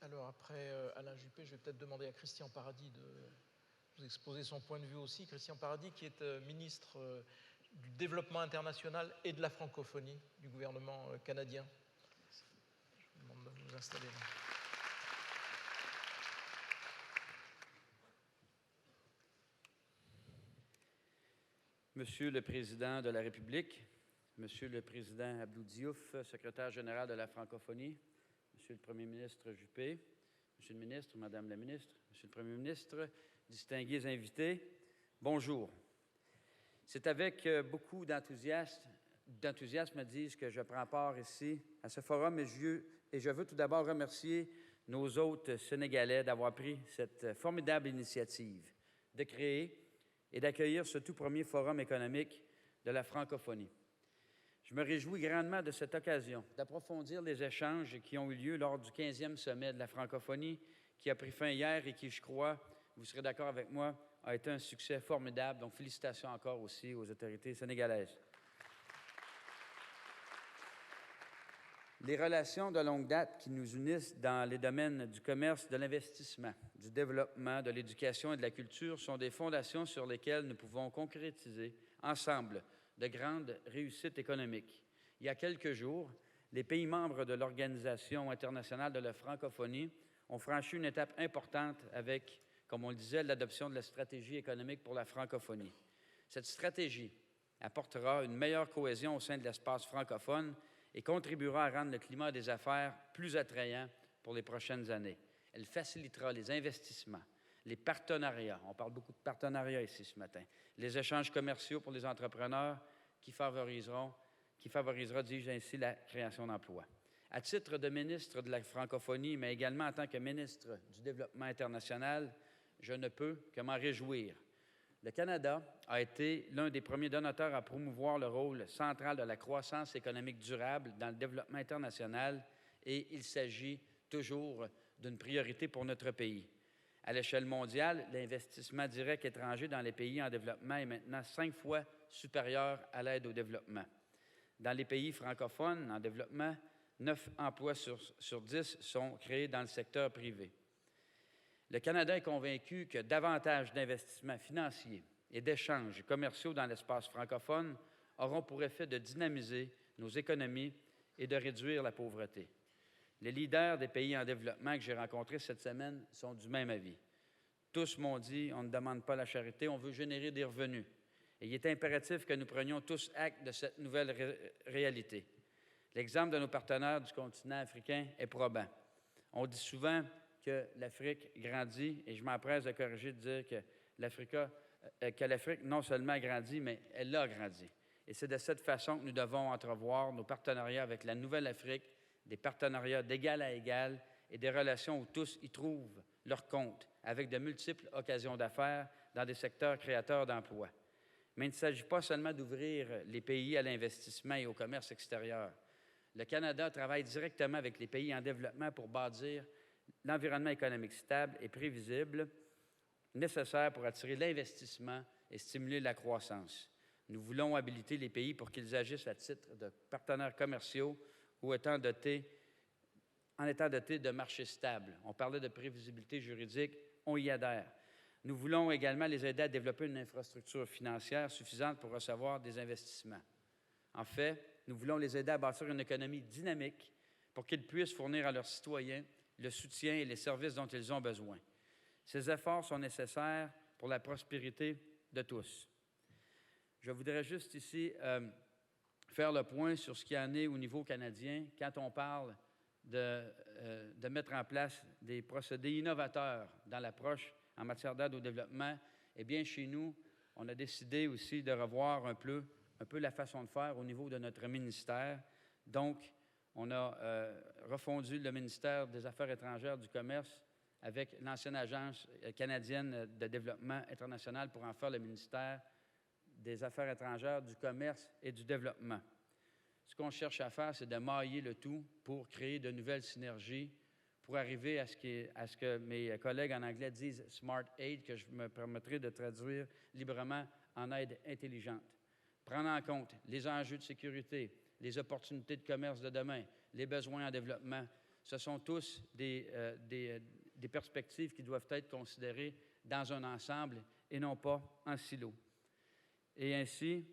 Alors après Alain Juppé, je vais peut-être demander à Christian Paradis de vous exposer son point de vue aussi. Christian Paradis qui est ministre du Développement international et de la francophonie du gouvernement canadien. Je vous demande de vous installer là. Monsieur le Président de la République, Monsieur le Président Abdou Diouf, secrétaire général de la francophonie, Monsieur le Premier ministre Juppé, Monsieur le ministre, Madame la ministre, Monsieur le Premier ministre, distingués invités, bonjour. C'est avec beaucoup d'enthousiasme, dis-je, que je prends part ici à ce forum et je veux tout d'abord remercier nos hôtes sénégalais d'avoir pris cette formidable initiative de créer et d'accueillir ce tout premier forum économique de la francophonie. Je me réjouis grandement de cette occasion d'approfondir les échanges qui ont eu lieu lors du 15e sommet de la francophonie qui a pris fin hier et qui, je crois, vous serez d'accord avec moi, a été un succès formidable. Donc, félicitations encore aussi aux autorités sénégalaises. Les relations de longue date qui nous unissent dans les domaines du commerce, de l'investissement, du développement, de l'éducation et de la culture sont des fondations sur lesquelles nous pouvons concrétiser ensemble de grandes réussites économiques. Il y a quelques jours, les pays membres de l'Organisation internationale de la francophonie ont franchi une étape importante avec, comme on le disait, l'adoption de la stratégie économique pour la francophonie. Cette stratégie apportera une meilleure cohésion au sein de l'espace francophone et contribuera à rendre le climat des affaires plus attrayant pour les prochaines années. Elle facilitera les investissements, les partenariats, on parle beaucoup de partenariats ici ce matin, les échanges commerciaux pour les entrepreneurs qui favorisera, dis-je ainsi, la création d'emplois. À titre de ministre de la francophonie, mais également en tant que ministre du Développement international, je ne peux que m'en réjouir. Le Canada a été l'un des premiers donateurs à promouvoir le rôle central de la croissance économique durable dans le développement international et il s'agit toujours d'une priorité pour notre pays. À l'échelle mondiale, l'investissement direct étranger dans les pays en développement est maintenant 5 fois supérieur à l'aide au développement. Dans les pays francophones en développement, 9 emplois sur 10 sont créés dans le secteur privé. Le Canada est convaincu que davantage d'investissements financiers et d'échanges commerciaux dans l'espace francophone auront pour effet de dynamiser nos économies et de réduire la pauvreté. Les leaders des pays en développement que j'ai rencontrés cette semaine sont du même avis. Tous m'ont dit, on ne demande pas la charité, on veut générer des revenus. Et il est impératif que nous prenions tous acte de cette nouvelle réalité. L'exemple de nos partenaires du continent africain est probant. On dit souvent que l'Afrique grandit, et je m'empresse de corriger de dire que l'Afrique non seulement grandit, mais elle a grandi. Et c'est de cette façon que nous devons entrevoir nos partenariats avec la Nouvelle-Afrique, des partenariats d'égal à égal et des relations où tous y trouvent leur compte, avec de multiples occasions d'affaires dans des secteurs créateurs d'emplois. Mais il ne s'agit pas seulement d'ouvrir les pays à l'investissement et au commerce extérieur. Le Canada travaille directement avec les pays en développement pour bâtir l'environnement économique stable et prévisible nécessaire pour attirer l'investissement et stimuler la croissance. Nous voulons habiliter les pays pour qu'ils agissent à titre de partenaires commerciaux ou en étant dotés de marchés stables. On parlait de prévisibilité juridique, on y adhère. Nous voulons également les aider à développer une infrastructure financière suffisante pour recevoir des investissements. En fait, nous voulons les aider à bâtir une économie dynamique pour qu'ils puissent fournir à leurs citoyens le soutien et les services dont ils ont besoin. Ces efforts sont nécessaires pour la prospérité de tous. Je voudrais juste ici faire le point sur ce qui en est au niveau canadien quand on parle de mettre en place des procédés innovateurs dans l'approche en matière d'aide au développement. Eh bien, chez nous, on a décidé aussi de revoir un peu la façon de faire au niveau de notre ministère. Donc, on a refondu le ministère des Affaires étrangères du Commerce avec l'ancienne Agence canadienne de développement international pour en faire le ministère des Affaires étrangères, du Commerce et du Développement. Ce qu'on cherche à faire, c'est de mailler le tout pour créer de nouvelles synergies, pour arriver à ce que mes collègues en anglais disent « smart aid », que je me permettrai de traduire librement en aide intelligente. Prendre en compte les enjeux de sécurité, les opportunités de commerce de demain, les besoins en développement ce sont tous des perspectives qui doivent être considérées dans un ensemble et non pas en silo. Et ainsi,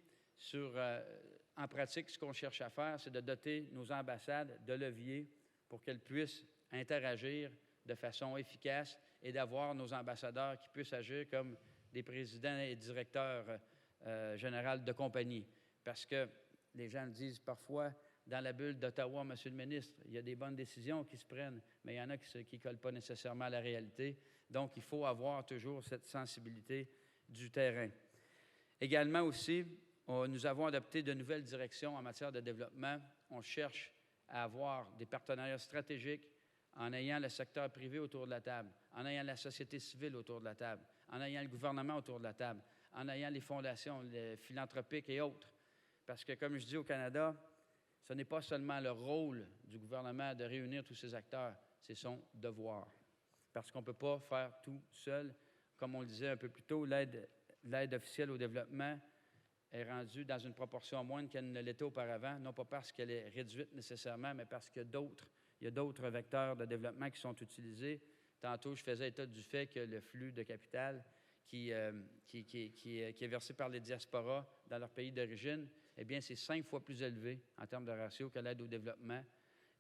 en pratique, ce qu'on cherche à faire, c'est de doter nos ambassades de leviers pour qu'elles puissent interagir de façon efficace et d'avoir nos ambassadeurs qui puissent agir comme des présidents et directeurs généraux de compagnie. Parce que les gens le disent parfois, dans la bulle d'Ottawa, Monsieur le ministre, il y a des bonnes décisions qui se prennent, mais il y en a qui ne collent pas nécessairement à la réalité. Donc, il faut avoir toujours cette sensibilité du terrain. Également aussi, nous avons adopté de nouvelles directions en matière de développement. On cherche à avoir des partenariats stratégiques en ayant le secteur privé autour de la table, en ayant la société civile autour de la table, en ayant le gouvernement autour de la table, en ayant les fondations les philanthropiques et autres. Parce que, comme je dis au Canada, ce n'est pas seulement le rôle du gouvernement de réunir tous ces acteurs, c'est son devoir. Parce qu'on ne peut pas faire tout seul. Comme on le disait un peu plus tôt, l'aide officielle au développement est rendue dans une proportion moindre qu'elle ne l'était auparavant, non pas parce qu'elle est réduite nécessairement, mais parce qu'il y a d'autres vecteurs de développement qui sont utilisés. Tantôt, je faisais état du fait que le flux de capital qui est versé par les diasporas dans leur pays d'origine, eh bien, c'est 5 fois plus élevé en termes de ratio que l'aide au développement.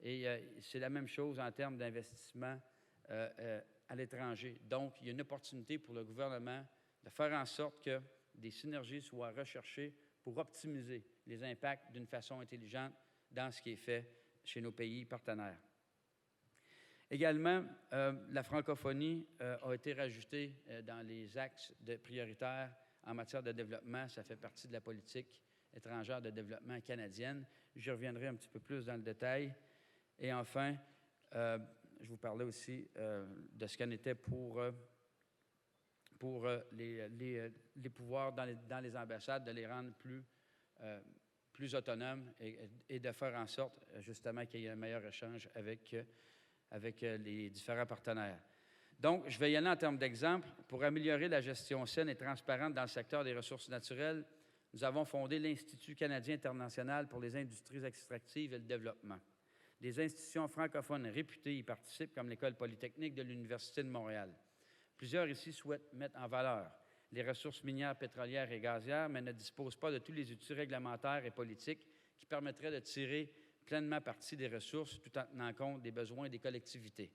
Et c'est la même chose en termes d'investissement à l'étranger. Donc, il y a une opportunité pour le gouvernement de faire en sorte que des synergies soient recherchées pour optimiser les impacts d'une façon intelligente dans ce qui est fait chez nos pays partenaires. Également, la francophonie a été rajoutée dans les axes prioritaires en matière de développement. Ça fait partie de la politique étrangère de développement canadienne. J'y reviendrai un petit peu plus dans le détail. Et enfin, je vous parlais aussi de ce qu'en était pour les pouvoirs dans les ambassades, de les rendre plus autonomes et de faire en sorte, justement, qu'il y ait un meilleur échange avec les différents partenaires. Donc, je vais y aller en termes d'exemple. Pour améliorer la gestion saine et transparente dans le secteur des ressources naturelles, nous avons fondé l'Institut canadien international pour les industries extractives et le développement. Des institutions francophones réputées y participent, comme l'École polytechnique de l'Université de Montréal. Plusieurs ici souhaitent mettre en valeur les ressources minières, pétrolières et gazières, mais ne disposent pas de tous les outils réglementaires et politiques qui permettraient de tirer pleinement parti des ressources tout en tenant compte des besoins des collectivités.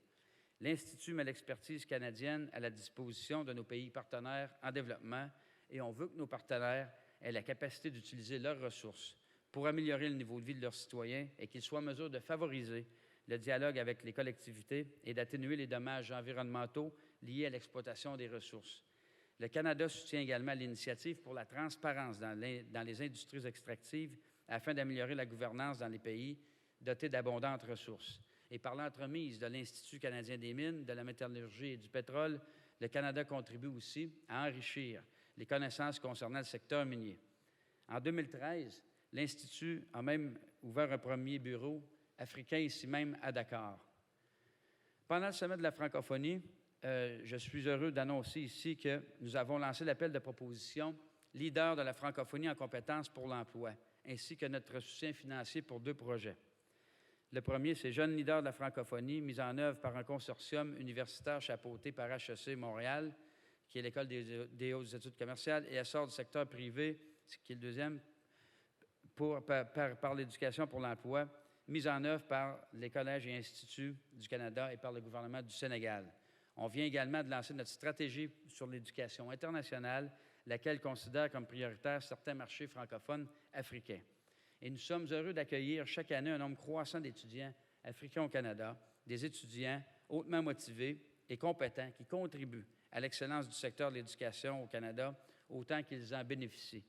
L'Institut met l'expertise canadienne à la disposition de nos pays partenaires en développement et on veut que nos partenaires aient la capacité d'utiliser leurs ressources pour améliorer le niveau de vie de leurs citoyens et qu'ils soient en mesure de favoriser le dialogue avec les collectivités et d'atténuer les dommages environnementaux liés à l'exploitation des ressources. Le Canada soutient également l'initiative pour la transparence dans les industries extractives afin d'améliorer la gouvernance dans les pays dotés d'abondantes ressources. Et par l'entremise de l'Institut canadien des mines, de la métallurgie et du pétrole, le Canada contribue aussi à enrichir les connaissances concernant le secteur minier. En 2013, l'Institut a même ouvert un premier bureau africain ici même à Dakar. Pendant le sommet de la francophonie, je suis heureux d'annoncer ici que nous avons lancé l'appel de proposition leader de la francophonie en compétences pour l'emploi, ainsi que notre soutien financier pour 2 projets. Le premier, c'est Jeunes leaders de la francophonie, mis en œuvre par un consortium universitaire chapeauté par HEC Montréal, qui est l'École des hautes études commerciales, et essor du secteur privé, qui est le deuxième, par l'éducation pour l'emploi, mis en œuvre par les collèges et instituts du Canada et par le gouvernement du Sénégal. On vient également de lancer notre stratégie sur l'éducation internationale, laquelle considère comme prioritaire certains marchés francophones africains. Et nous sommes heureux d'accueillir chaque année un nombre croissant d'étudiants africains au Canada, des étudiants hautement motivés et compétents qui contribuent à l'excellence du secteur de l'éducation au Canada autant qu'ils en bénéficient.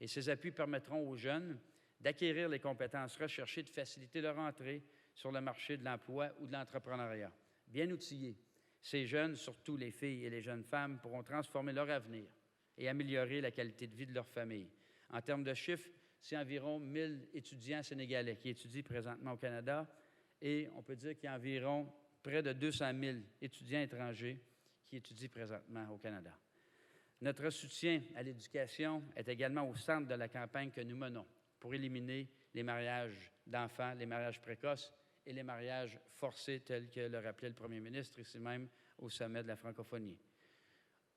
Et ces appuis permettront aux jeunes d'acquérir les compétences recherchées et de faciliter leur entrée sur le marché de l'emploi ou de l'entrepreneuriat. Bien outillés, ces jeunes, surtout les filles et les jeunes femmes, pourront transformer leur avenir et améliorer la qualité de vie de leur famille. En termes de chiffres, c'est environ 1 000 étudiants sénégalais qui étudient présentement au Canada et on peut dire qu'il y a environ près de 200 000 étudiants étrangers qui étudient présentement au Canada. Notre soutien à l'éducation est également au centre de la campagne que nous menons pour éliminer les mariages d'enfants, les mariages précoces et les mariages forcés tels que le rappelait le premier ministre ici même au sommet de la francophonie.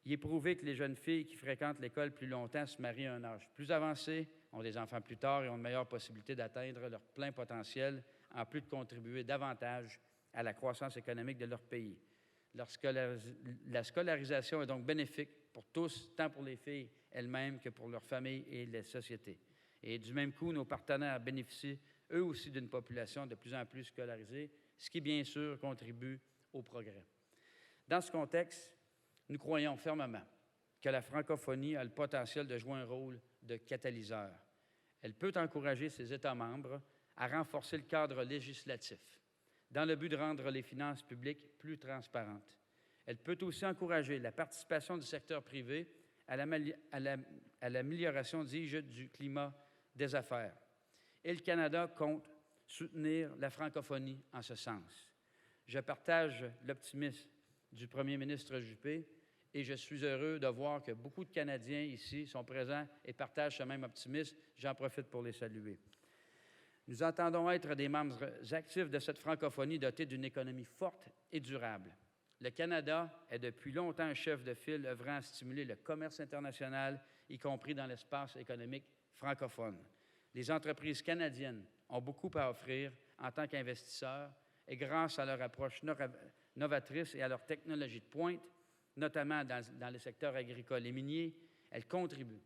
Il est prouvé que les jeunes filles qui fréquentent l'école plus longtemps se marient à un âge plus avancé, ont des enfants plus tard et ont de meilleures possibilités d'atteindre leur plein potentiel, en plus de contribuer davantage à la croissance économique de leur pays. La scolarisation est donc bénéfique pour tous, tant pour les filles elles-mêmes que pour leurs familles et les sociétés. Et du même coup, nos partenaires bénéficient eux aussi d'une population de plus en plus scolarisée, ce qui, bien sûr, contribue au progrès. Dans ce contexte, nous croyons fermement que la francophonie a le potentiel de jouer un rôle de catalyseur. Elle peut encourager ses États membres à renforcer le cadre législatif dans le but de rendre les finances publiques plus transparentes. Elle peut aussi encourager la participation du secteur privé à l'amélioration, dis-je, du climat des affaires. Et le Canada compte soutenir la francophonie en ce sens. Je partage l'optimisme du premier ministre Juppé et je suis heureux de voir que beaucoup de Canadiens ici sont présents et partagent ce même optimisme. J'en profite pour les saluer. Nous entendons être des membres actifs de cette francophonie dotée d'une économie forte et durable. Le Canada est depuis longtemps un chef de file œuvrant à stimuler le commerce international, y compris dans l'espace économique francophone. Les entreprises canadiennes ont beaucoup à offrir en tant qu'investisseurs et grâce à leur approche novatrice et à leur technologie de pointe, notamment dans le secteur agricole et minier, elles contribuent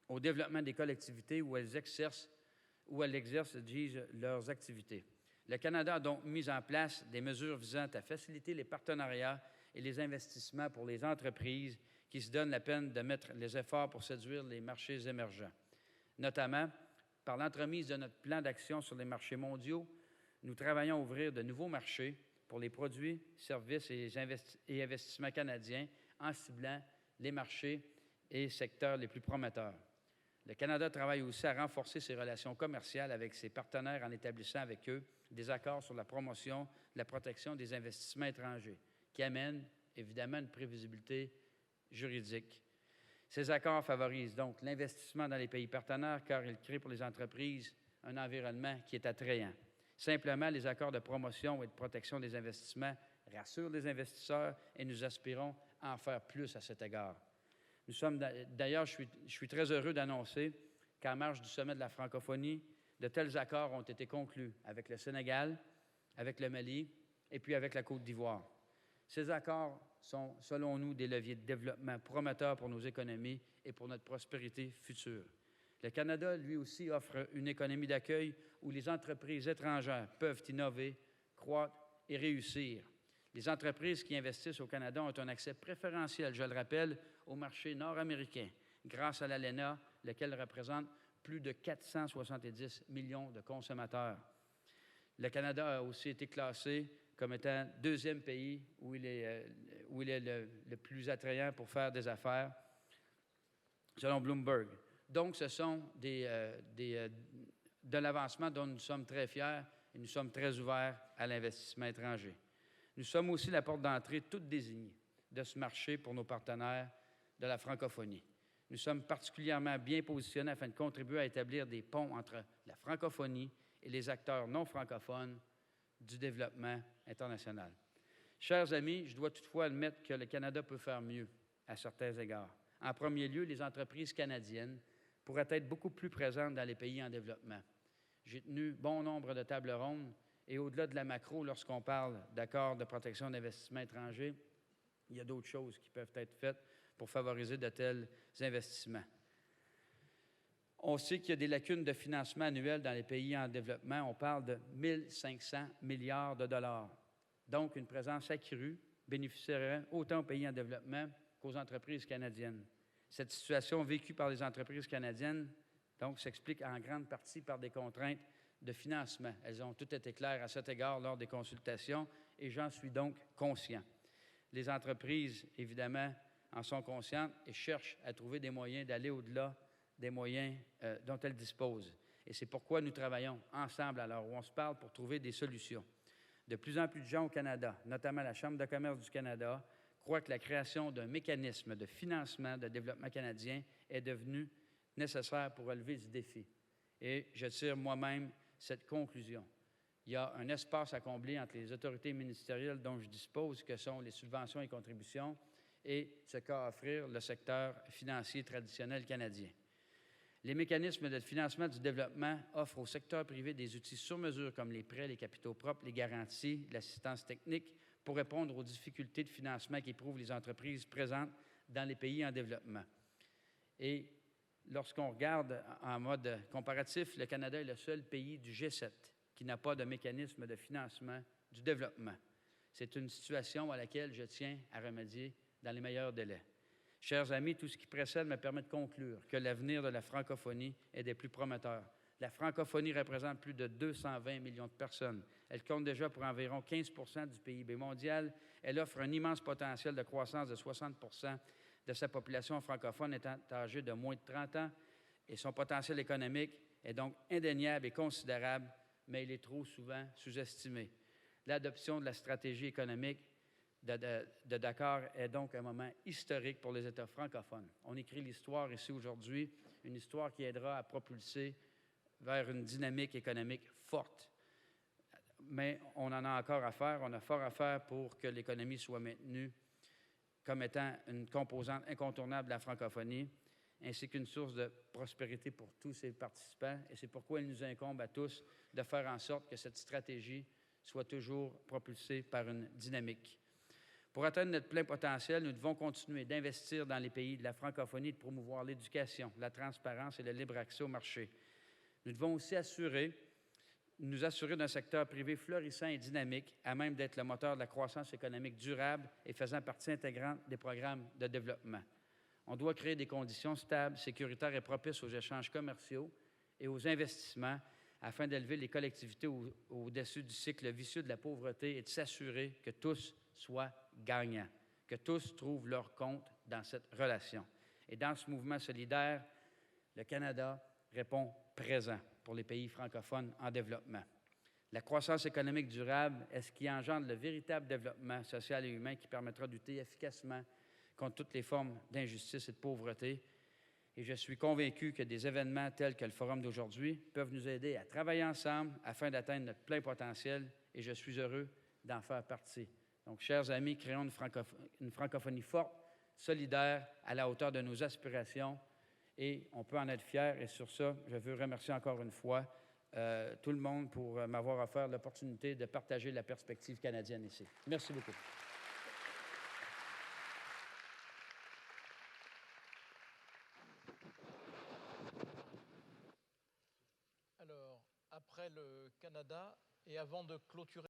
au développement des collectivités où elles exercent, disent, leurs activités. Le Canada a donc mis en place des mesures visant à faciliter les partenariats et les investissements pour les entreprises qui se donnent la peine de mettre les efforts pour séduire les marchés émergents. Notamment, par l'entremise de notre plan d'action sur les marchés mondiaux, nous travaillons à ouvrir de nouveaux marchés pour les produits, services et investissements canadiens en ciblant les marchés et secteurs les plus prometteurs. Le Canada travaille aussi à renforcer ses relations commerciales avec ses partenaires en établissant avec eux des accords sur la promotion, la protection des investissements étrangers, qui amènent évidemment une prévisibilité juridique. Ces accords favorisent donc l'investissement dans les pays partenaires car ils créent pour les entreprises un environnement qui est attrayant. Simplement, les accords de promotion et de protection des investissements rassurent les investisseurs et nous aspirons à en faire plus à cet égard. D'ailleurs, je suis très heureux d'annoncer qu'en marge du sommet de la francophonie, de tels accords ont été conclus avec le Sénégal, avec le Mali et puis avec la Côte d'Ivoire. Ces accords sont, selon nous, des leviers de développement prometteurs pour nos économies et pour notre prospérité future. Le Canada, lui aussi, offre une économie d'accueil où les entreprises étrangères peuvent innover, croître et réussir. Les entreprises qui investissent au Canada ont un accès préférentiel, je le rappelle, au marché nord-américain, grâce à l'ALENA, lequel représente plus de 470 millions de consommateurs. Le Canada a aussi été classé comme étant deuxième pays où il est le plus attrayant pour faire des affaires, selon Bloomberg. Donc, ce sont de l'avancement dont nous sommes très fiers et nous sommes très ouverts à l'investissement étranger. Nous sommes aussi la porte d'entrée toute désignée de ce marché pour nos partenaires de la francophonie. Nous sommes particulièrement bien positionnés afin de contribuer à établir des ponts entre la francophonie et les acteurs non francophones du développement international. Chers amis, je dois toutefois admettre que le Canada peut faire mieux à certains égards. En premier lieu, les entreprises canadiennes pourraient être beaucoup plus présentes dans les pays en développement. J'ai tenu bon nombre de tables rondes et au-delà de la macro, lorsqu'on parle d'accords de protection d'investissements étrangers, il y a d'autres choses qui peuvent être faites pour favoriser de tels investissements. On sait qu'il y a des lacunes de financement annuel dans les pays en développement. On parle de 1 500 milliards de dollars. Donc, une présence accrue bénéficierait autant aux pays en développement qu'aux entreprises canadiennes. Cette situation vécue par les entreprises canadiennes donc, s'explique en grande partie par des contraintes de financement. Elles ont toutes été claires à cet égard lors des consultations et j'en suis donc conscient. Les entreprises, évidemment, en sont conscientes et cherchent à trouver des moyens d'aller au-delà des moyens dont elles disposent. Et c'est pourquoi nous travaillons ensemble à l'heure où on se parle pour trouver des solutions. De plus en plus de gens au Canada, notamment la Chambre de commerce du Canada, croient que la création d'un mécanisme de financement de développement canadien est devenue nécessaire pour relever ce défi. Et je tire moi-même cette conclusion. Il y a un espace à combler entre les autorités ministérielles dont je dispose, que sont les subventions et contributions, et ce qu'a à offrir le secteur financier traditionnel canadien. Les mécanismes de financement du développement offrent au secteur privé des outils sur mesure comme les prêts, les capitaux propres, les garanties, l'assistance technique pour répondre aux difficultés de financement qu'éprouvent les entreprises présentes dans les pays en développement. Et lorsqu'on regarde en mode comparatif, le Canada est le seul pays du G7 qui n'a pas de mécanisme de financement du développement. C'est une situation à laquelle je tiens à remédier dans les meilleurs délais. Chers amis, tout ce qui précède me permet de conclure que l'avenir de la francophonie est des plus prometteurs. La francophonie représente plus de 220 millions de personnes. Elle compte déjà pour environ 15 du PIB mondial. Elle offre un immense potentiel de croissance de 60 de sa population francophone étant âgée de moins de 30 ans et son potentiel économique est donc indéniable et considérable, mais il est trop souvent sous-estimé. L'adoption de la stratégie économique de Dakar est donc un moment historique pour les États francophones. On écrit l'histoire ici aujourd'hui, une histoire qui aidera à propulser vers une dynamique économique forte. Mais on en a encore à faire, on a fort à faire pour que l'économie soit maintenue comme étant une composante incontournable de la francophonie, ainsi qu'une source de prospérité pour tous ses participants. Et c'est pourquoi il nous incombe à tous de faire en sorte que cette stratégie soit toujours propulsée par une dynamique. Pour atteindre notre plein potentiel, nous devons continuer d'investir dans les pays de la francophonie, de promouvoir l'éducation, la transparence et le libre accès au marché. Nous devons aussi nous assurer d'un secteur privé florissant et dynamique, à même d'être le moteur de la croissance économique durable et faisant partie intégrante des programmes de développement. On doit créer des conditions stables, sécuritaires et propices aux échanges commerciaux et aux investissements afin d'élever les collectivités au-dessus du cycle vicieux de la pauvreté et de s'assurer que tous soient gagnants, que tous trouvent leur compte dans cette relation. Et dans ce mouvement solidaire, le Canada répond présent pour les pays francophones en développement. La croissance économique durable est ce qui engendre le véritable développement social et humain qui permettra de lutter efficacement contre toutes les formes d'injustice et de pauvreté. Et je suis convaincu que des événements tels que le forum d'aujourd'hui peuvent nous aider à travailler ensemble afin d'atteindre notre plein potentiel et je suis heureux d'en faire partie. Donc, chers amis, créons une francophonie forte, solidaire, à la hauteur de nos aspirations et on peut en être fiers. Et sur ça, je veux remercier encore une fois tout le monde pour m'avoir offert l'opportunité de partager la perspective canadienne ici. Merci beaucoup. Alors, après le Canada, et avant de clôturer